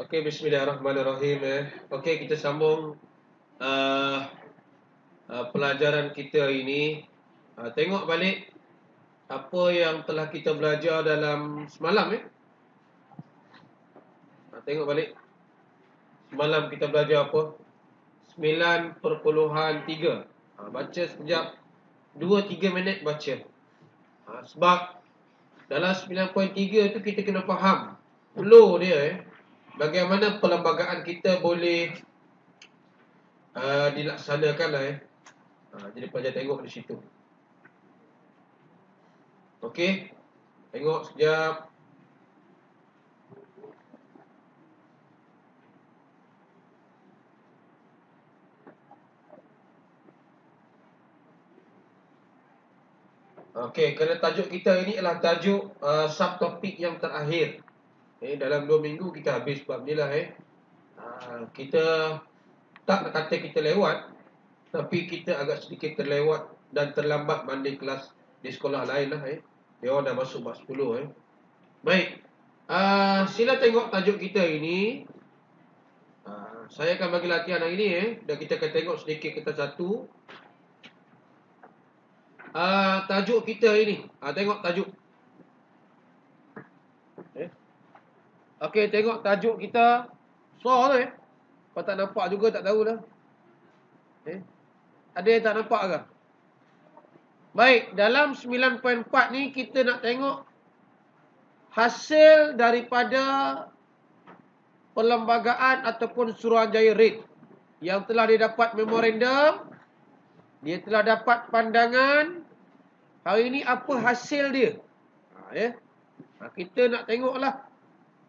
Okey, bismillahirrahmanirrahim. Okey, kita sambung uh, pelajaran kita hari ini. Tengok balik apa yang telah kita belajar dalam semalam. Tengok balik. Semalam kita belajar apa? 9.3. Baca sekejap 2-3 minit baca. Sebab dalam 9.3 tu kita kena faham flow dia. Bagaimana perlembagaan kita boleh dilaksanakan lah. Jadi pelajar tengok di situ. Okey, tengok sekejap. Okey, kerana tajuk kita ini adalah tajuk subtopik yang terakhir. Dalam 2 minggu kita habis bab ni lah. Kita tak nak kata kita lewat, tapi kita agak sedikit terlewat dan terlambat banding kelas di sekolah lain lah. Dia orang dah masuk bab 10. Baik, sila tengok tajuk kita ini. Saya akan bagi latihan hari ini. Dan kita akan tengok sedikit kita satu. Tajuk kita ini. Tengok tajuk. Okey, tengok tajuk kita. So tu Kau tak nampak juga tak tahu dah. Ada yang tak nampak ke? Baik, dalam 9.4 ni kita nak tengok hasil daripada perlembagaan ataupun Suruhanjaya REIT yang telah didapat memorandum. Dia telah dapat pandangan. Hari ini apa hasil dia? Kita nak tengoklah.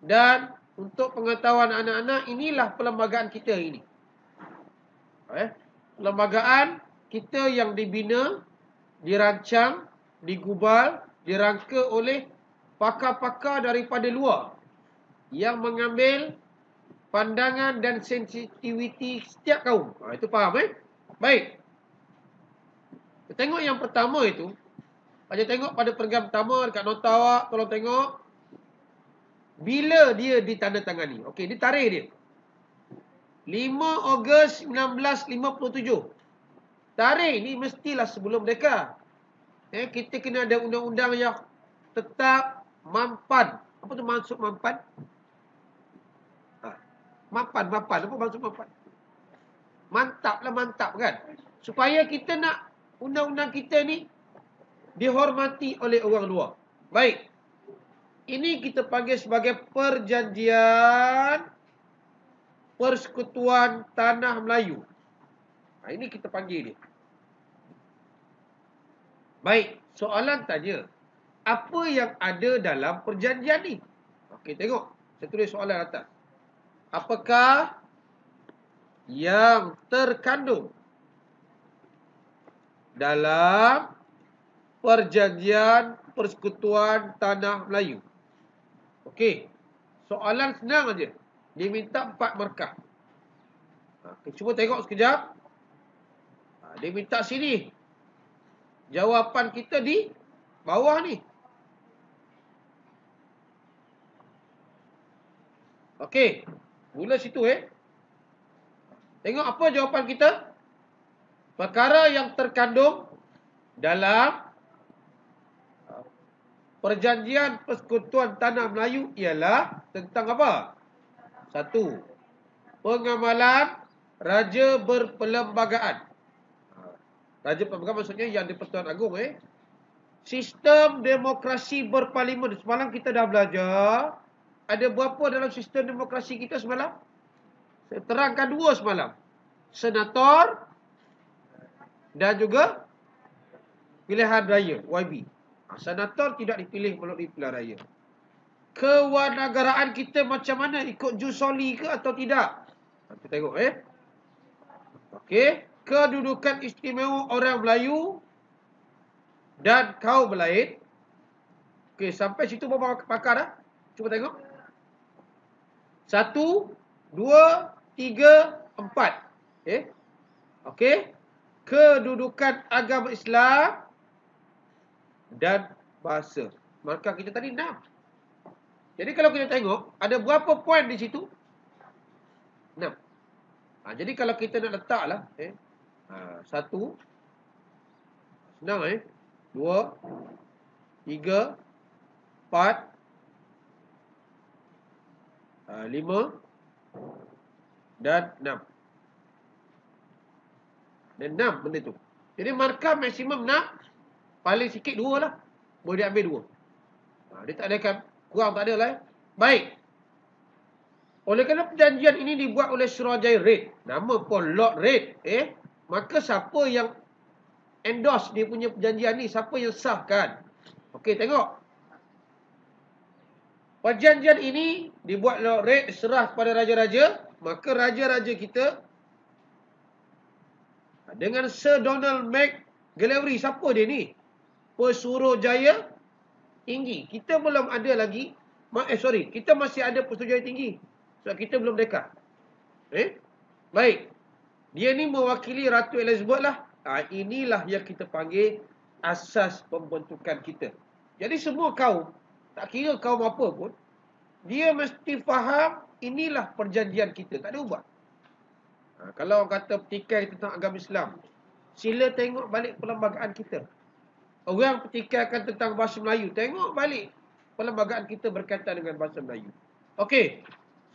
Dan untuk pengetahuan anak-anak, inilah perlembagaan kita ini. Perlembagaan kita yang dibina, dirancang, digubal, dirangka oleh pakar-pakar daripada luar yang mengambil pandangan dan sensitiviti setiap kaum. Itu faham Baik. Kita tengok yang pertama itu. Baca tengok pada program pertama dekat nota awak, tolong tengok. Bila dia ditandatangani? Okey, dia tarikh dia. 5 Ogos 1957. Tarikh ni mestilah sebelum mereka. Kita kena ada undang-undang yang tetap mampan. Apa tu maksud mampan? Mampan. Apa maksud mampan? Mantap kan? Supaya kita nak undang-undang kita ni dihormati oleh orang luar. Baik. Ini kita panggil sebagai Perjanjian Persekutuan Tanah Melayu. Ini kita panggil dia. Baik, soalan tanya. Apa yang ada dalam perjanjian ni? Okey, tengok. Saya tulis soalan atas. Apakah yang terkandung dalam Perjanjian Persekutuan Tanah Melayu? Okey. Soalan senang aja. Dia minta 4 markah. Cuba tengok sekejap. Dia minta sini. Jawapan kita di bawah ni. Okey. Mula situ Tengok apa jawapan kita. Perkara yang terkandung dalam Perjanjian Persekutuan Tanah Melayu ialah tentang apa? 1. Pengamalan Raja Berperlembagaan. Raja Berperlembagaan maksudnya yang di Persatuan Agong. Sistem demokrasi berparlimen. Semalam kita dah belajar. Ada berapa dalam sistem demokrasi kita semalam? Saya terangkan 2 semalam. Senator dan juga pilihan raya, YB. Senator tidak dipilih melalui pilihan raya. Kewarganegaraan kita macam mana? Ikut jus soli ke atau tidak? Kita tengok Okey. Kedudukan istimewa orang Melayu dan kaum lain. Okey, sampai situ berapa pakar dah? Cuba tengok. 1, 2, 3, 4. Okey. Kedudukan agama Islam dan bahasa. Maka kita tadi 6. Jadi kalau kita tengok, ada berapa poin di situ? Jadi kalau kita nak letak lah, 1, senang 2, 3, 4, 5 dan 6. Dan 6 benda tu. Jadi markah maksimum 6, paling sikit 2 lah. Boleh diambil 2. Dia tak ada kan kurang, tak ada lah. Baik. Oleh kerana perjanjian ini dibuat oleh Surajaya Red, nama pun Lord Red, maka siapa yang endorse dia punya perjanjian ni? Siapa yang sahkan? Okey, tengok. Perjanjian ini dibuat Lord Red, serah kepada raja-raja, maka raja-raja kita dengan Sir Donald McGillivray. Siapa dia ni? Pesuruhjaya Tinggi. Kita belum ada lagi, kita masih ada Pesuruhjaya Tinggi. Sebab kita belum dekat. Baik. Dia ni mewakili Ratu Elizabeth lah. Inilah yang kita panggil asas pembentukan kita. Jadi semua kaum, tak kira kaum apa pun, dia mesti faham inilah perjanjian kita. Tak ada ubah. Kalau orang kata petikai tentang agama Islam, sila tengok balik perlembagaan kita. Orang petikaikan tentang bahasa Melayu, tengok balik perlembagaan kita berkaitan dengan bahasa Melayu. Okey,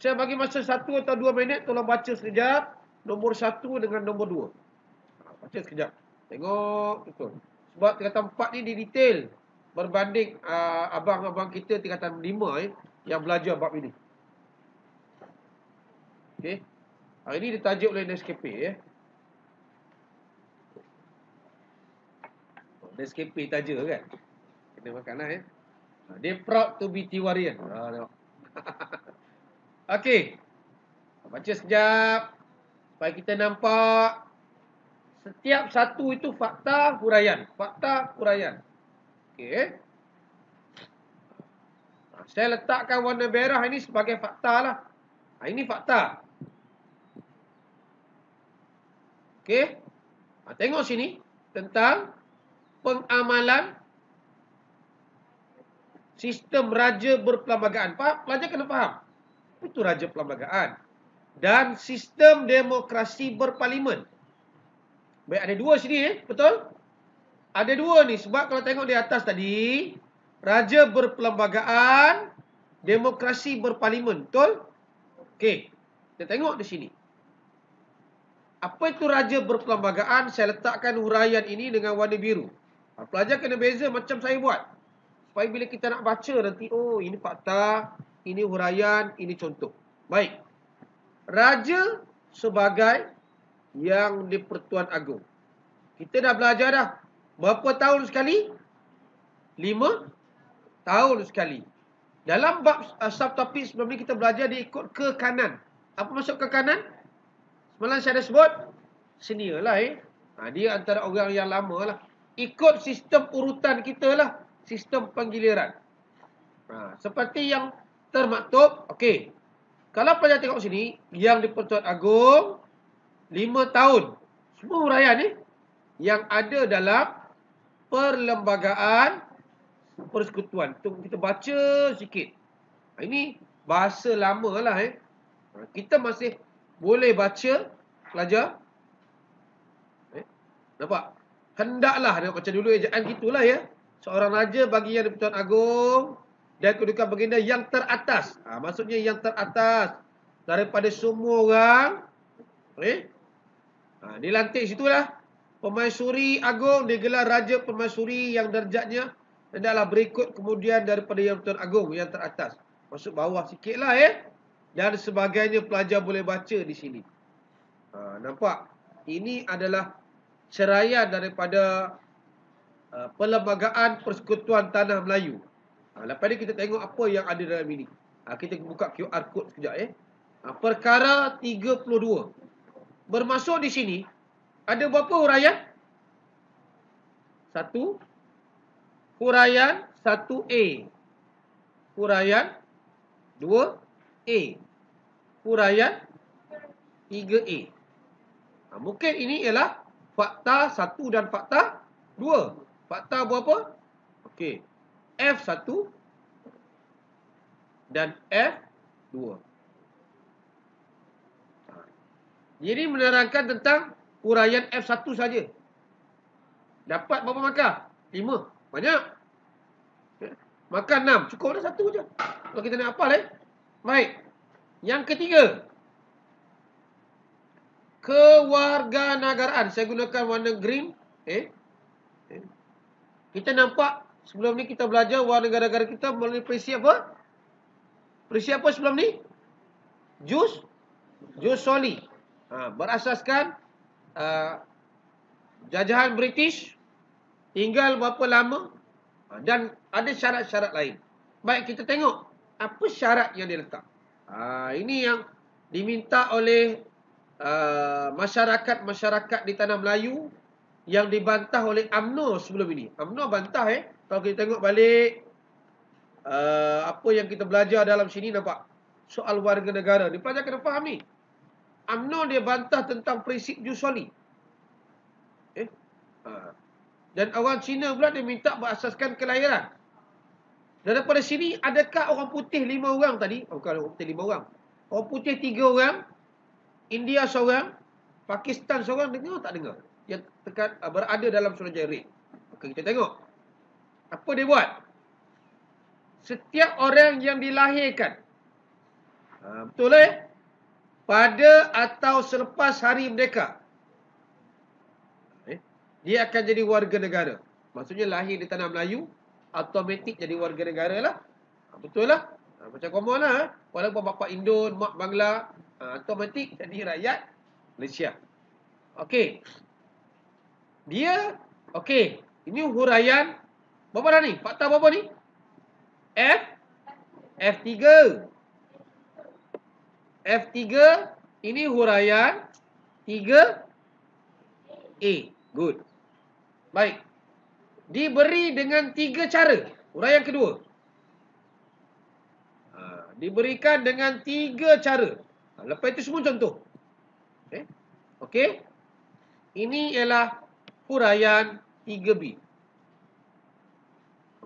saya bagi masa 1 atau 2 minit, tolong baca sekejap nombor 1 dengan nombor 2. Baca sekejap. Tengok betul. Sebab tingkatan 4 ni dia detail berbanding abang-abang kita tingkatan 5 yang belajar bab ini. Okey. Hari ini ditajuk oleh Nescafe Nescafe taja kan. Kena makan lah Dia proud to be Tiwarian. Tengok. Okey. Baca sekejap supaya kita nampak setiap satu itu fakta huraian. Fakta huraian. Okey. Saya letakkan warna merah ini sebagai fakta lah. Ini fakta. Okey. Tengok sini tentang pengamalan sistem raja berperlembagaan. Pelajar kena faham. Itu raja perlembagaan. Dan sistem demokrasi berparlimen. Baik, ada 2 sini betul? Ada 2 ni. Sebab kalau tengok di atas tadi, raja berperlembagaan, demokrasi berparlimen. Betul? Okey. Kita tengok di sini. Apa itu raja berperlembagaan? Saya letakkan huraian ini dengan warna biru. Pelajar kena beza macam saya buat. Supaya bila kita nak baca nanti, oh ini fakta, ini huraian, ini contoh. Baik. Raja sebagai yang di-Pertuan Agong. Kita dah belajar dah. Berapa tahun sekali? 5 tahun sekali. Dalam bab subtopik sebelum ni kita belajar dia ikut ke kanan. Apa maksud ke kanan? Semalam saya dah sebut. Senior lah dia antara orang yang lama lah. Ikut sistem urutan kita lah. Sistem penggiliran. Seperti yang termaktub. Okey. Kalau pelajar tengok sini, yang di-Pertuan Agong 5 tahun. Semua huraian ni yang ada dalam perlembagaan persekutuan. Tu kita baca sikit. Ini bahasa lama lah Kita masih boleh baca, pelajar. Nampak? Hendaklah, dia baca dulu ejaan gitulah Seorang raja bagi yang di-Pertuan Agong dan kedudukan baginda yang teratas. Maksudnya yang teratas daripada semua orang. Dilantik situlah. Permaisuri Agong digelar Raja Permaisuri yang darjatnya hendaklah berikut kemudian daripada yang Pertuan Agong yang teratas. Masuk bawah sikit lah Dan sebagainya pelajar boleh baca di sini. Nampak? Ini adalah ceraian daripada Perlembagaan Persekutuan Tanah Melayu. Lepas ni kita tengok apa yang ada dalam ini. Kita buka QR code sekejap Perkara 32. Bermasuk di sini, ada berapa huraian? 1. Huraian 1A. Huraian 2A. Huraian 3A. Mungkin ini ialah fakta 1 dan fakta 2. Fakta berapa? Okey. F1 dan F2. Jadi menerangkan tentang huraian F1 saja. Dapat berapa markah? 5. Banyak. Makan 6. Cukup dah 1 je. Kalau kita nak hafal Baik. Yang ketiga. Kewarganegaraan. Saya gunakan warna green. Kita nampak sebelum ni kita belajar warga negara kita melalui prinsip apa? Prinsip apa sebelum ni? Jus soli. Berasaskan jajahan British tinggal berapa lama dan ada syarat-syarat lain. Baik, kita tengok apa syarat yang dia letak. Ini yang diminta oleh masyarakat di tanah Melayu yang dibantah oleh UMNO sebelum ini. UMNO bantah kalau kita tengok balik apa yang kita belajar dalam sini, nampak soal warga negara. Ni pelajar kena faham ni. UMNO dia bantah tentang prinsip jus soli. Dan orang Cina pula dia minta berasaskan kelahiran. Dan daripada sini, adakah orang putih 5 orang tadi? Bukan orang putih 5 orang. Orang putih 3 orang. India seorang. Pakistan seorang. Dengar tak dengar? Yang berada dalam Suruhanjaya Red. Okey, kita tengok. Apa dia buat? Setiap orang yang dilahirkan. Betul pada atau selepas hari merdeka. Dia akan jadi warga negara. Maksudnya lahir di tanah Melayu, automatik jadi warga negara lah. Betul lah. Macam common lah. Walaupun bapa Indon, mak Bangla, automatik jadi rakyat Malaysia. Okey. Dia, okey. Ini huraian. Berapa dah ni? Fakta berapa ni? F3. F3. Ini huraian 3A. Good. Baik. Diberi dengan 3 cara. Huraian kedua. Diberikan dengan 3 cara. Lepas itu semua contoh. Okey. Ini ialah huraian 3B.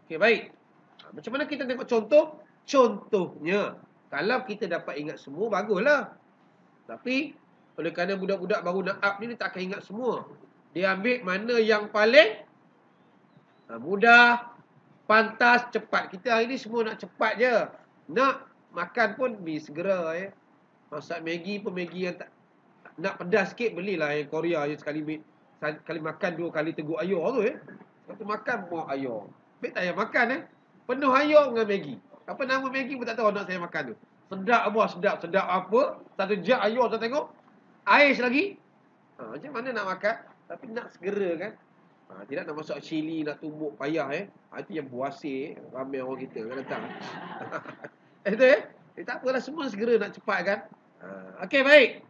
Okey, baik. Macam mana kita tengok contoh? Contohnya. Kalau kita dapat ingat semua, baguslah. Tapi, oleh kerana budak-budak baru nak up ni, dia tak akan ingat semua. Dia ambil mana yang paling mudah, pantas, cepat. Kita hari ni semua nak cepat je. Nak makan pun segera. Masak Maggi pun Maggi yang tak nak pedas sikit, belilah Korea je sekali makan 2 kali teguk ayam tu. Satu makan buah ayam. Baik tak payah makan penuh ayam dengan Maggi. Apa nama Maggi pun tak tahu nak saya makan tu. Sedap apa? Sedap apa? Satu jam ayam saya tengok. Ais lagi. Macam mana nak makan? Tapi nak segera kan. Tidak nak masuk cili, nak tumbuk payah itu yang buasir. Ramai orang kita kan datang. Itu tak apalah, semua segera nak cepat kan. Okey, baik.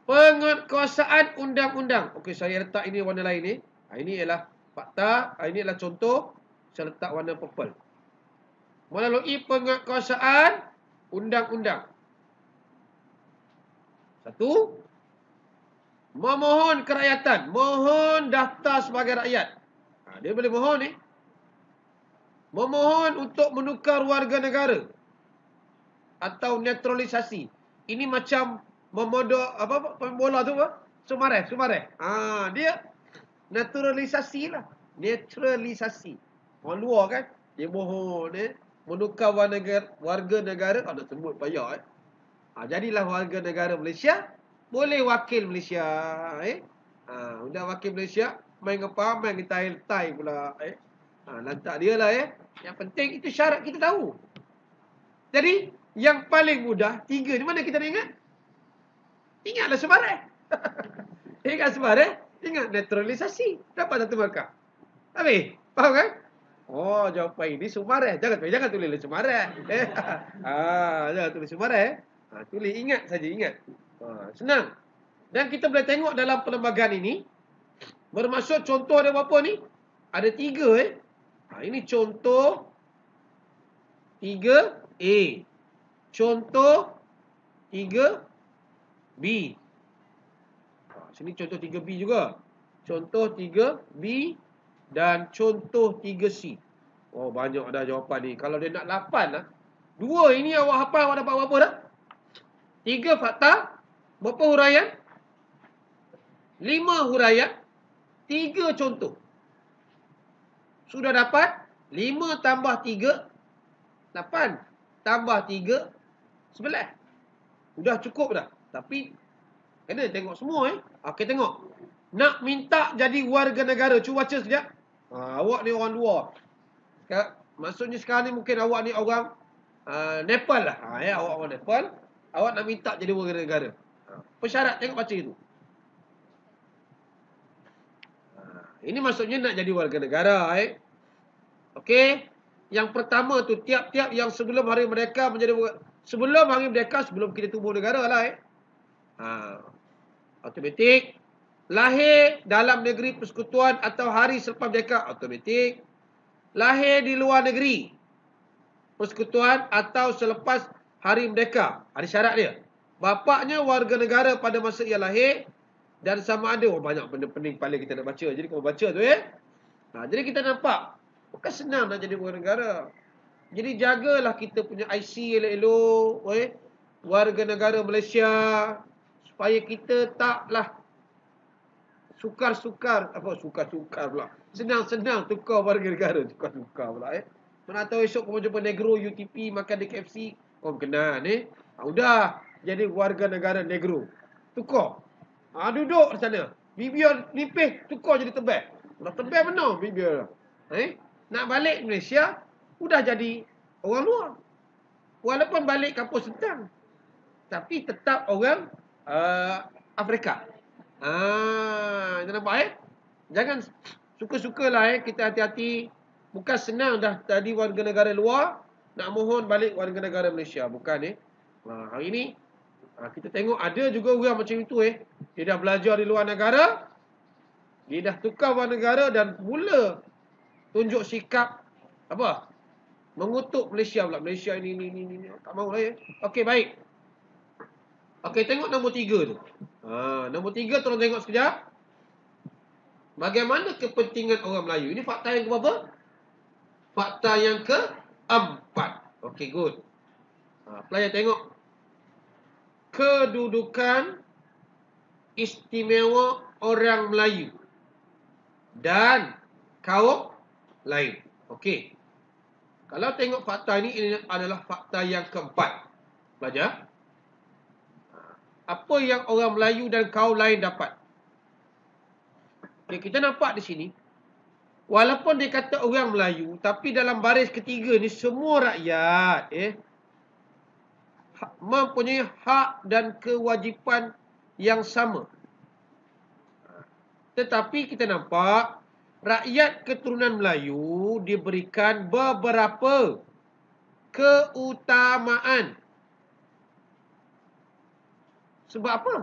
Penguatkuasaan undang-undang. Okey, saya letak ini warna lain ni. Ini ialah fakta. Ini adalah contoh. Saya letak warna purple. Melalui penguatkuasaan undang-undang. 1. Memohon kerakyatan. Mohon daftar sebagai rakyat. Dia boleh mohon memohon untuk menukar warga negara. Atau naturalisasi. Ini macam memodok bola tu apa? Sumareh. Dia naturalisasi lah. Naturalisasi. Orang luar kan, dia mohon menukar warga negara. Nak sebut payah jadilah warga negara Malaysia. Boleh wakil Malaysia. Udah wakil Malaysia, main apa? Main tai pula. Lantak dia lah Yang penting itu syarat kita tahu. Jadi yang paling mudah 3 ni mana kita nak ingat? Ingatlah Sumareh. Ingat Sumareh, ingat naturalisasi. Dapat 1 markah. Habis? Faham kan? Oh, jawapan ini Sumareh. Jangan tulis Sumareh. Jangan tulis Sumareh. Tulis ingat saja, ingat. Senang. Dan kita boleh tengok dalam perlembagaan ini, bermaksud contoh ada berapa ni? Ada 3 ini contoh 3A. Contoh 3B. Sini contoh 3B juga. Contoh 3B dan contoh 3C. Oh, banyak dah jawapan ni. Kalau dia nak 8 2 ini awak hafal, awak dapat berapa dah? 3 fakta. Berapa huraian? 5 huraian, 3 contoh. Sudah dapat 5 tambah 3, 8. Tambah 3, 11. Sudah cukup dah. Tapi kena tengok semua Okey, tengok. Nak minta jadi warga negara. Cuba baca sekejap. Awak ni orang luar. Maksudnya sekarang ni mungkin awak ni orang Nepal lah. Awak orang Nepal. Awak nak minta jadi warga negara. Persyarat, tengok baca itu. Ini maksudnya nak jadi warga negara. Okey. Yang pertama tu, tiap-tiap yang sebelum hari merdeka sebelum hari merdeka, sebelum kita tubuh negara lah. Automatik. Lahir dalam negeri persekutuan atau hari selepas merdeka, automatik. Lahir di luar negeri persekutuan atau selepas hari merdeka, ada syarat dia. Bapaknya warga negara pada masa ia lahir dan sama ada. Banyak benda pening paling kita nak baca. Jadi kau baca tu jadi kita nampak bukan senang nak jadi warga negara. Jadi jagalah kita punya IC elok-elok, warga negara Malaysia, supaya kita taklah sukar-sukar pula. Senang-senang tukar warga negara, sukar-sukar pula. Mana tahu esok kau jumpa negro UTP makan di KFC, kau kenal udah jadi warga negara negro. Tukar. Duduk di sana. Bibir nipis, tukar jadi tebal. Dah tebal benar bibir. Nak balik Malaysia, udah jadi orang luar. Walaupun balik kampung Sentang, tapi tetap orang Afrika. Kita nampak Jangan suka-sukalah kita hati-hati. Bukan senang dah tadi warga negara luar, nak mohon balik warga negara Malaysia. Bukan hari ni kita tengok ada juga orang macam itu Dia dah belajar di luar negara, dia dah tukar warga negara dan mula tunjuk sikap mengutuk Malaysia pula. Malaysia ini tak mahulah Okey, baik. Okey, tengok nombor 3 tu. Nombor 3 tolong tengok sekejap. Bagaimana kepentingan orang Melayu? Ini fakta yang keberapa? Fakta yang keempat. Okey, good. Pelajar tengok. Kedudukan istimewa orang Melayu dan kaum lain. Okey. Kalau tengok fakta ini adalah fakta yang keempat. Pelajar. Apa yang orang Melayu dan kaum lain dapat? Kita nampak di sini, walaupun dia kata orang Melayu, tapi dalam baris ketiga ni semua rakyat mempunyai hak dan kewajipan yang sama. Tetapi kita nampak rakyat keturunan Melayu diberikan beberapa keutamaan. Sebab apa?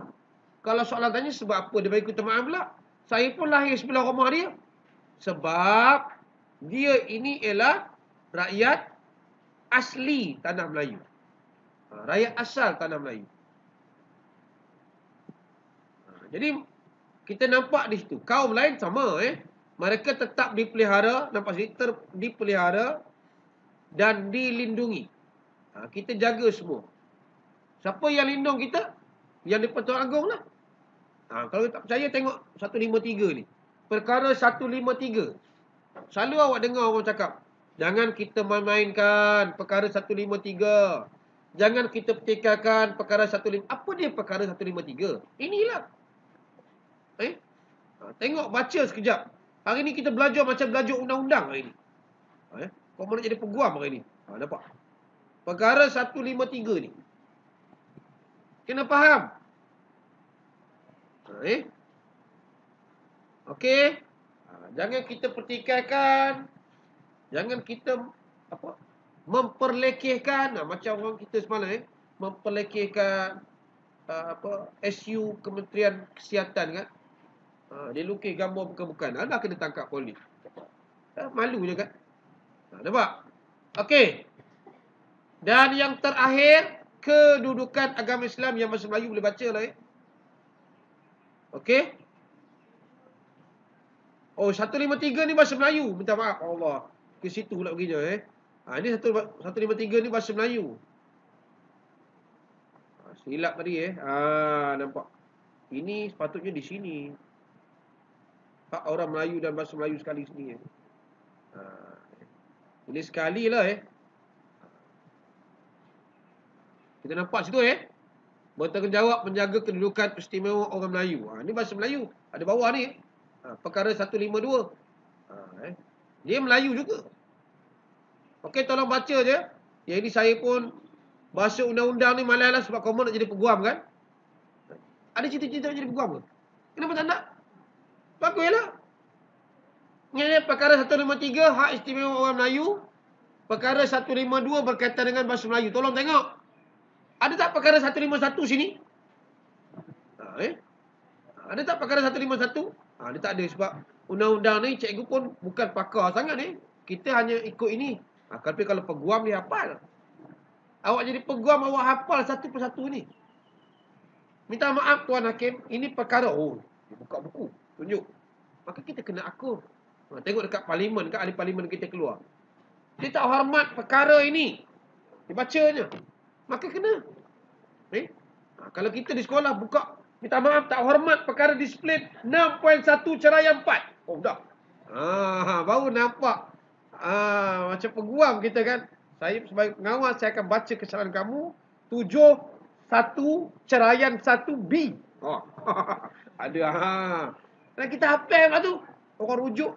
Kalau soalan tanya sebab apa dia bagi keutamaan pula? Saya pun lahir sebelah rumah dia. Sebab dia ini ialah rakyat asli tanah Melayu. Rakyat asal tanah Melayu. Jadi kita nampak di situ. Kaum lain sama mereka tetap dipelihara, nampak sini dipelihara dan dilindungi. Kita jaga semua. Siapa yang lindung kita? Yang di-Pertuan Agong lah. Kalau tak percaya tengok 153 ni. Perkara 153. Selalu awak dengar orang cakap, jangan kita main-mainkan perkara 153. Jangan kita pertikaikan perkara 153. Apa dia perkara 153? Inilah. Tengok, baca sekejap. Hari ni kita belajar macam belajar undang-undang hari ni. Kau nak jadi peguam hari ni. Nampak? Perkara 153 ni. Kena faham. Okey. Jangan kita pertikaikan. Jangan kita memperlekehkan. Macam orang kita semalam memperlekehkan SU Kementerian Kesihatan kan. Dia lukis gambar bukan-bukan. Dah kena tangkap polis. Malu je kan. Nampak? Okey. Dan yang terakhir, kedudukan agama Islam yang bahasa Melayu boleh baca lah Okey. 153 ni bahasa Melayu. Minta maaf Allah. Ke situ pula pergi je Ini 153 ni bahasa Melayu. silap tadi nampak. Ini sepatutnya di sini. Hak orang Melayu dan bahasa Melayu sekali sini. Ini sekali lah Kita nampak situ bertanggungjawab menjaga kedudukan istimewa orang Melayu. Ini bahasa Melayu. Ada bawah ni. Perkara 152. Dia Melayu juga. Okey, tolong baca je. Yang ini saya pun bahasa undang-undang ni malas lah sebab kamu nak jadi peguam kan. Ada cita-cita nak jadi peguam ke? Kenapa tak nak? Baguslah. Ini perkara 153 hak istimewa orang Melayu. Perkara 152 berkaitan dengan bahasa Melayu. Tolong tengok. Ada tak perkara 151 sini? Ada tak perkara 151? Dia tak ada sebab undang-undang ni cikgu pun bukan pakar sangat ni. Kita hanya ikut ini. Tapi kalau peguam dia hafal. Awak jadi peguam, awak hafal satu persatu ni. Minta maaf Tuan Hakim, ini perkara. Dia buka buku, tunjuk. Maka kita kena akur. Tengok dekat parlimen, kat ahli parlimen kita keluar. Dia tak hormat perkara ini. Dia bacanya. Maka kena. Kalau kita di sekolah buka, minta maaf tak hormat perkara disiplin 6.1 ceraian 4. Dah. Baru nampak. Macam peguam kita kan. Saya sebagai pengawas, saya akan baca kesalahan kamu. 7.1 ceraian 1B. Ada. Dan kita hafal lah tu. Orang rujuk.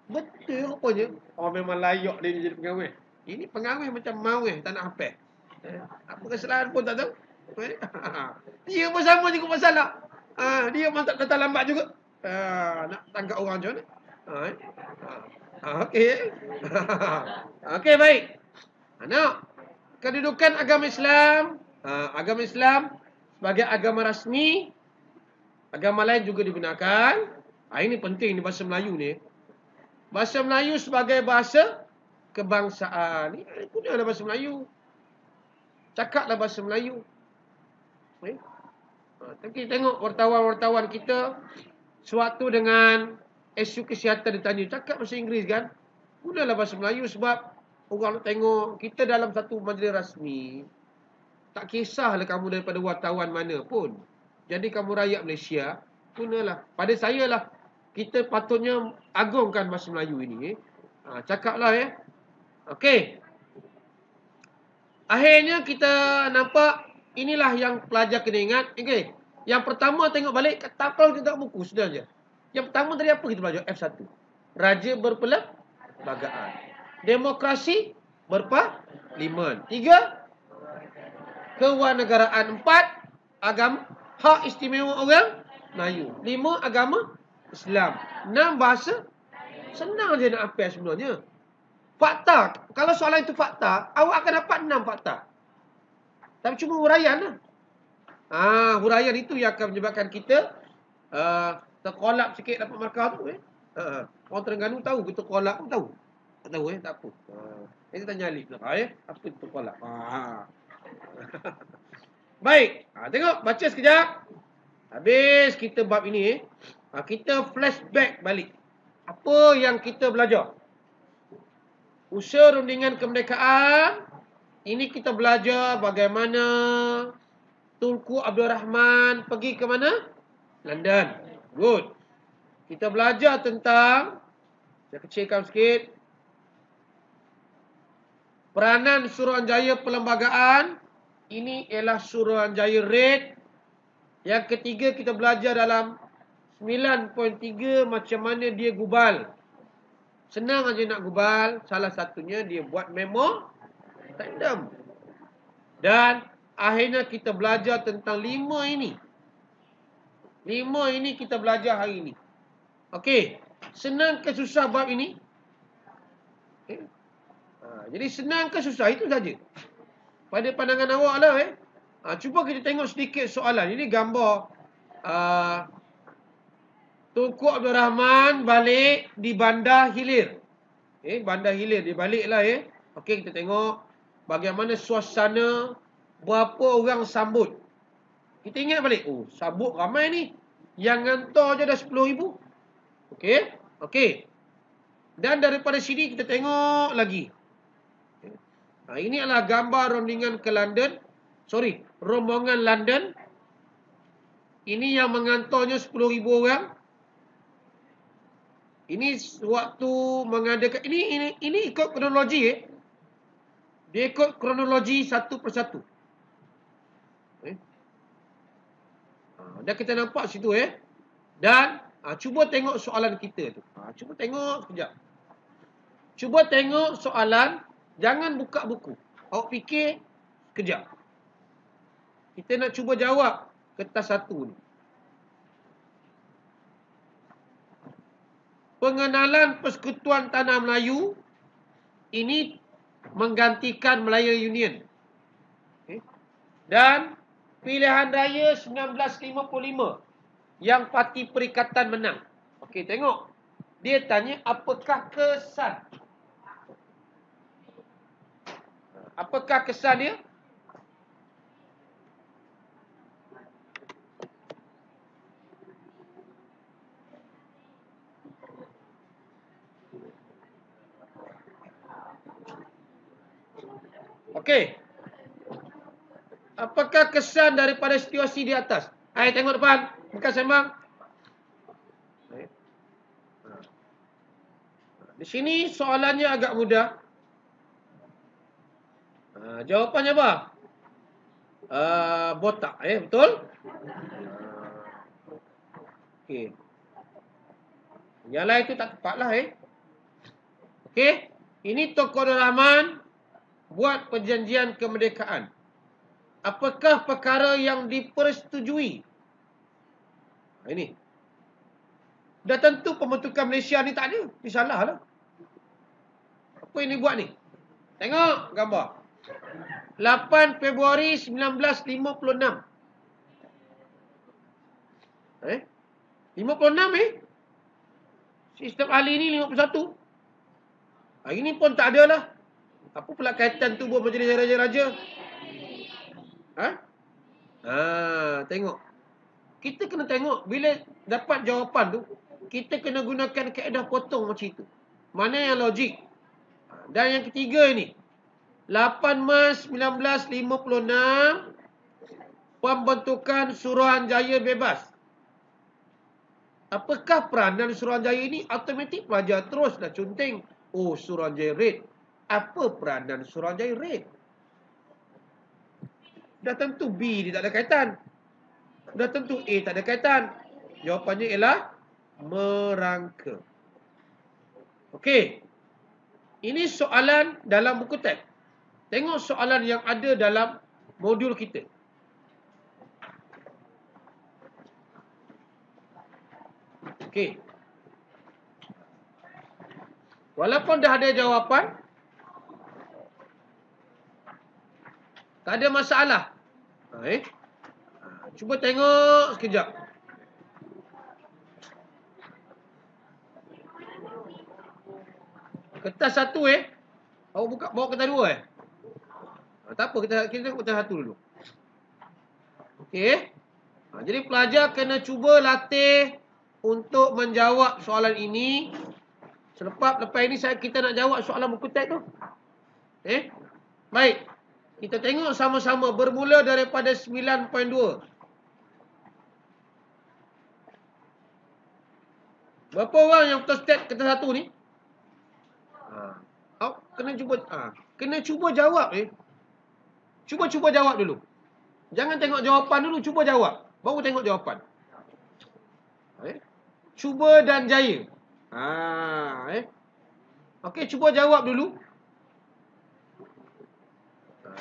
Betul rupanya. Memang layak dia jadi pengawal. Ini pengawal macam mawih, tak nak hafal. Apa kesalahan pun tak tahu. Dia pun sama juga masalah. Dia pun tak datang lambat juga. Nak tangkap orang macam mana. Okey. Okey, baik. Kedudukan agama Islam. Agama Islam sebagai agama rasmi. Agama lain juga digunakan. Ini penting ni bahasa Melayu ni. Bahasa Melayu sebagai bahasa kebangsaan. Ini gunalah bahasa Melayu. Cakaplah bahasa Melayu. Tapi tengok wartawan-wartawan kita sewaktu dengan isu kesihatan ditanya, cakap bahasa Inggeris kan? Gunalah bahasa Melayu sebab orang nak tengok kita dalam satu majlis rasmi. Tak kisahlah kamu daripada wartawan mana pun. Jadi kamu rakyat Malaysia, gunalah. Pada saya lah, kita patutnya agungkan bahasa Melayu ini. Cakaplah Okey. Akhirnya kita nampak inilah yang pelajar kena ingat. Okay. Yang pertama tengok balik kalau kita tak buku sudah je. Yang pertama tadi apa kita belajar? F1. Raja berperlembagaan. Demokrasi berparlimen. 3. Kewarganegaraan. 4. Agama hak istimewa orang Melayu. 5. Agama Islam. 6. Bahasa. Senang je nak hafal sebenarnya. Fakta. Kalau soalan itu fakta, awak akan dapat 6 fakta. Tapi cuma huraian lah. Huraian itu yang akan menyebabkan kita terkolap sikit dapat markah tu. Orang Terengganu tahu, kita kolap pun tahu. Tak tahu tak apa. Kita tanya Alif lah. Apa itu terkolap? Baik. Tengok, baca sekejap. Habis kita bab ini. Kita flashback balik. Apa yang kita belajar? Usaha rundingan kemerdekaan. Ini kita belajar bagaimana Tunku Abdul Rahman pergi ke mana? London. Good. Kita belajar tentang, saya kecilkan sikit, peranan Suruhanjaya Perlembagaan. Ini ialah Suruhanjaya Red. Yang ketiga kita belajar dalam 9.3 macam mana dia gubal. Senang aja nak gubal. Salah satunya dia buat memorandum. Dan akhirnya kita belajar tentang 5 ini. 5 ini kita belajar hari ini. Okey. Senang ke susah bab ini? Jadi senang ke susah? Itu saja. Pada pandangan awak lah. Cuba kita tengok sedikit soalan. Ini gambar Tunku Abdul Rahman balik di Bandar Hilir. Bandar Hilir, dia balik lah Okey, kita tengok bagaimana suasana, berapa orang sambut. Kita ingat balik, sambut ramai ni. Yang hantar je dah 10,000. Okey. Dan daripada sini kita tengok lagi. Ini adalah gambar rundingan ke London rombongan London. Ini yang mengantornya 10,000 orang. Ini waktu mengadakan ini ikut kronologi Dia ikut kronologi satu persatu. Dan kita nampak situ Dan cuba tengok soalan kita tu. Cuba tengok sekejap. Cuba tengok soalan, jangan buka buku. Awak fikir sekejap. Kita nak cuba jawab kertas satu ni. Pengenalan Persekutuan Tanah Melayu ini menggantikan Malaya Union. Dan pilihan raya 1955 yang Parti Perikatan menang. Okey, tengok. Dia tanya apakah kesan? Apakah kesan dia? Okey. Apakah kesan daripada situasi di atas? Hai, tengok depan. Bukan sembang. Di sini soalannya agak mudah. Jawapannya apa? Botak. Betul? Okey. Yang lain itu tak tepat lah. Okey. Ini Tunku Abdul Rahman buat perjanjian kemerdekaan. Apakah perkara yang dipersetujui? Ini. Dah tentu pembentukan Malaysia ni tak ada. Ini salah lah. Apa yang dia buat ni? Tengok gambar. 8 Februari 1956. 56 Sistem ahli ni 51. Hari ni pun tak ada lah. Apa pula kaitan tu buat majlis raja-raja? Tengok. Kita kena tengok. Bila dapat jawapan tu, kita kena gunakan kaedah potong macam itu. Mana yang logik? Dan yang ketiga ini. 8 Mac 1956. Pembentukan Suruhanjaya Bebas. Apakah peranan Suruhanjaya ini? Automatik pelajar terus dah cunting. Oh, Suruhanjaya Red. Apa peranan Suruhanjaya Red? Dah tentu B dia tak ada kaitan. Dah tentu A tak ada kaitan. Jawapannya ialah merangka. Okey. Ini soalan dalam buku teks. Tengok soalan yang ada dalam modul kita. Okey. Walaupun dah ada jawapan, tak ada masalah. Cuba tengok sekejap. Kertas satu awak buka, bawa kertas dua tak apa, kita tengok kertas satu dulu. Okey. Jadi pelajar kena cuba latih untuk menjawab soalan ini. Lepas ini kita nak jawab soalan buku teks tu. Baik. Kita tengok sama-sama bermula daripada 9.2. Berapa orang yang betul state kertas satu ni? Kena cuba jawab Cuba jawab dulu. Jangan tengok jawapan dulu, cuba jawab. Baru tengok jawapan. Cuba dan jaya. Okey, cuba jawab dulu.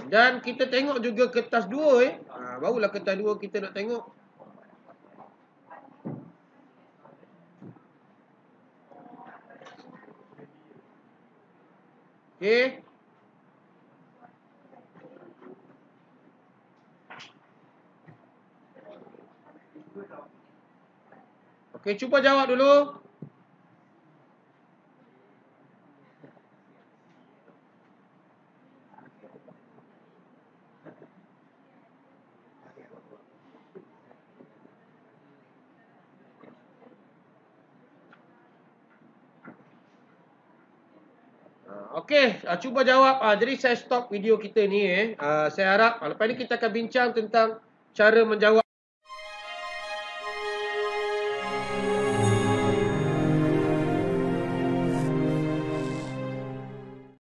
Dan kita tengok juga kertas dua barulah kertas dua kita nak tengok. Okey. Okey, cuba jawab dulu. Okey, cuba jawab. Jadi saya stop video kita ni. Saya harap lepas ni kita akan bincang tentang cara menjawab